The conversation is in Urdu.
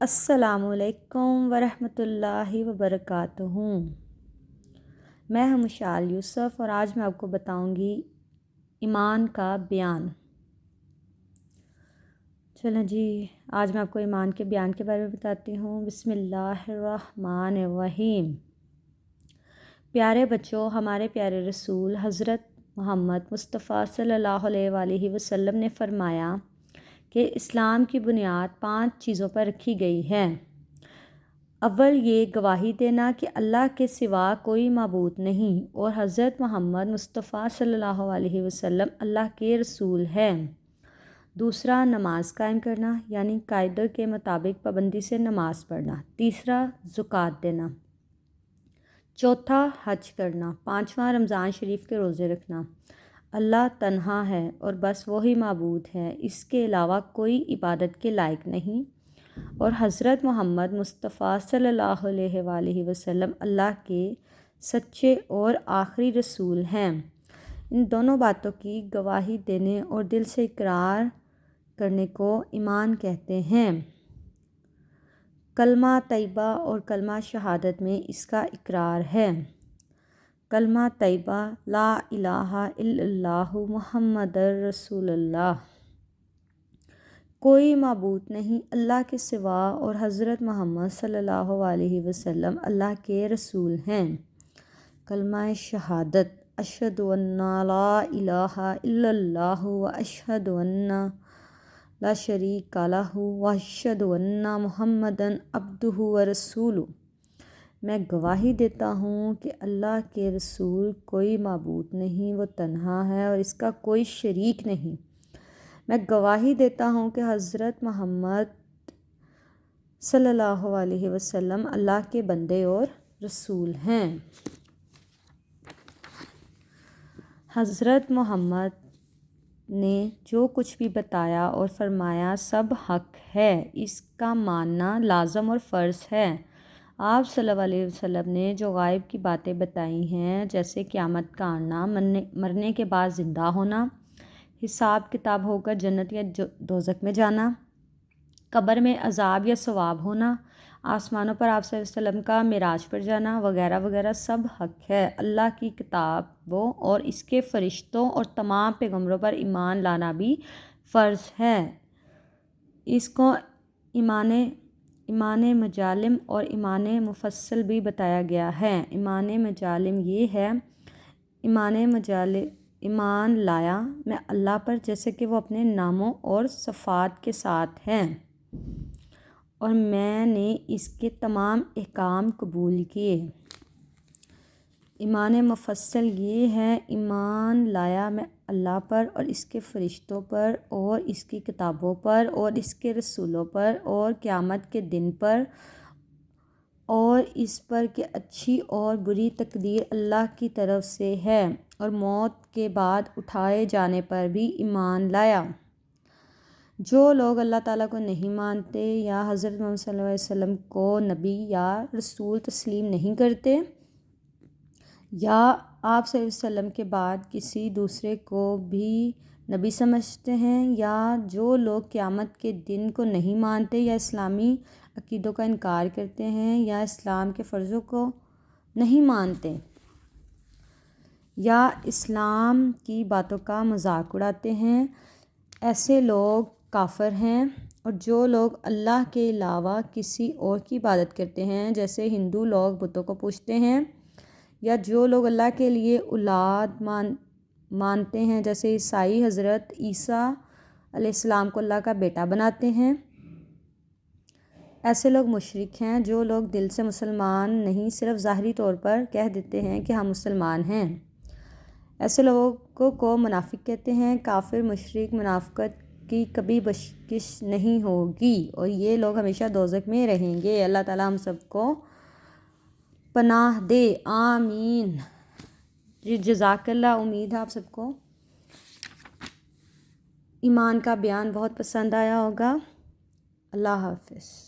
السلام علیکم ورحمۃ اللہ وبرکاتہ۔ میں ہوں مشعل یوسف اور آج میں آپ کو بتاؤں گی ایمان کا بیان۔ چلیں جی، آج میں آپ کو ایمان کے بیان کے بارے میں بتاتی ہوں۔ بسم اللہ الرحمن الرحیم۔ پیارے بچوں، ہمارے پیارے رسول حضرت محمد مصطفیٰ صلی اللہ علیہ وآلہ وسلم نے فرمایا کہ اسلام کی بنیاد 5 چیزوں پر رکھی گئی ہے۔ اول یہ گواہی دینا کہ اللہ کے سوا کوئی معبود نہیں اور حضرت محمد مصطفیٰ صلی اللہ علیہ وسلم اللہ کے رسول ہیں۔ دوسرا نماز قائم کرنا، یعنی قاعدے کے مطابق پابندی سے نماز پڑھنا۔ تیسرا زکوٰۃ دینا۔ چوتھا حج کرنا۔ پانچواں رمضان شریف کے روزے رکھنا۔ اللہ تنہا ہے اور بس وہی معبود ہے، اس کے علاوہ کوئی عبادت کے لائق نہیں، اور حضرت محمد مصطفیٰ صلی اللہ علیہ وآلہ وسلم اللہ کے سچے اور آخری رسول ہیں۔ ان دونوں باتوں کی گواہی دینے اور دل سے اقرار کرنے کو ایمان کہتے ہیں۔ کلمہ طیبہ اور کلمہ شہادت میں اس کا اقرار ہے۔ کلمہ طیبہ لا الہ الا اللہ محمد رسول اللہ، کوئی معبود نہیں اللہ کے سوا اور حضرت محمد صلی اللہ علیہ وسلم اللہ کے رسول ہیں۔ کلمہ شہادت اشہد ان لا الہ الا اللہ و اشہد ان لا شریک لہ و اشہد ان محمدً عبدہ و رسولہ۔ میں گواہی دیتا ہوں کہ اللہ کے رسول کوئی معبود نہیں، وہ تنہا ہے اور اس کا کوئی شریک نہیں۔ میں گواہی دیتا ہوں کہ حضرت محمد صلی اللہ علیہ وسلم اللہ کے بندے اور رسول ہیں۔ حضرت محمد نے جو کچھ بھی بتایا اور فرمایا سب حق ہے، اس کا ماننا لازم اور فرض ہے۔ آپ صلی اللہ علیہ وسلم نے جو غائب کی باتیں بتائی ہیں، جیسے قیامت کا آنا، مرنے کے بعد زندہ ہونا، حساب کتاب ہو کر جنت یا دوزخ میں جانا، قبر میں عذاب یا ثواب ہونا، آسمانوں پر آپ صلی اللہ علیہ وسلم کا معراج پر جانا وغیرہ وغیرہ سب حق ہے۔ اللہ کی کتابوں اور اس کے فرشتوں اور تمام پیغمبروں پر ایمان لانا بھی فرض ہے۔ اس کو ایمان مجالم اور ایمان مفصل بھی بتایا گیا ہے۔ ایمان مجالم یہ ہے، ایمان لایا میں اللہ پر جیسے کہ وہ اپنے ناموں اور صفات کے ساتھ ہیں، اور میں نے اس کے تمام احکام قبول کیے۔ ایمان مفصل یہ ہے، ایمان لایا میں اللہ پر اور اس کے فرشتوں پر اور اس کی کتابوں پر اور اس کے رسولوں پر اور قیامت کے دن پر، اور اس پر کہ اچھی اور بری تقدیر اللہ کی طرف سے ہے، اور موت کے بعد اٹھائے جانے پر بھی ایمان لایا۔ جو لوگ اللہ تعالیٰ کو نہیں مانتے یا حضرت محمد صلی اللہ علیہ وسلم کو نبی یا رسول تسلیم نہیں کرتے، یا آپ صلی اللہ علیہ وسلم کے بعد کسی دوسرے کو بھی نبی سمجھتے ہیں، یا جو لوگ قیامت کے دن کو نہیں مانتے یا اسلامی عقیدوں کا انکار کرتے ہیں یا اسلام کے فرضوں کو نہیں مانتے یا اسلام کی باتوں کا مذاق اڑاتے ہیں، ایسے لوگ کافر ہیں۔ اور جو لوگ اللہ کے علاوہ کسی اور کی عبادت کرتے ہیں، جیسے ہندو لوگ بتوں کو پوجتے ہیں، یا جو لوگ اللہ کے لیے اولاد مانتے ہیں، جیسے عیسائی حضرت عیسیٰ علیہ السلام کو اللہ کا بیٹا بناتے ہیں، ایسے لوگ مشرک ہیں۔ جو لوگ دل سے مسلمان نہیں، صرف ظاہری طور پر کہہ دیتے ہیں کہ ہم مسلمان ہیں، ایسے لوگوں کو منافق کہتے ہیں۔ کافر، مشرک، منافقت کی کبھی بخشش نہیں ہوگی اور یہ لوگ ہمیشہ دوزخ میں رہیں گے۔ اللہ تعالیٰ ہم سب کو پناہ دے، آمین۔ جزاک اللہ۔ امید ہے آپ سب کو ایمان کا بیان بہت پسند آیا ہوگا۔ اللہ حافظ۔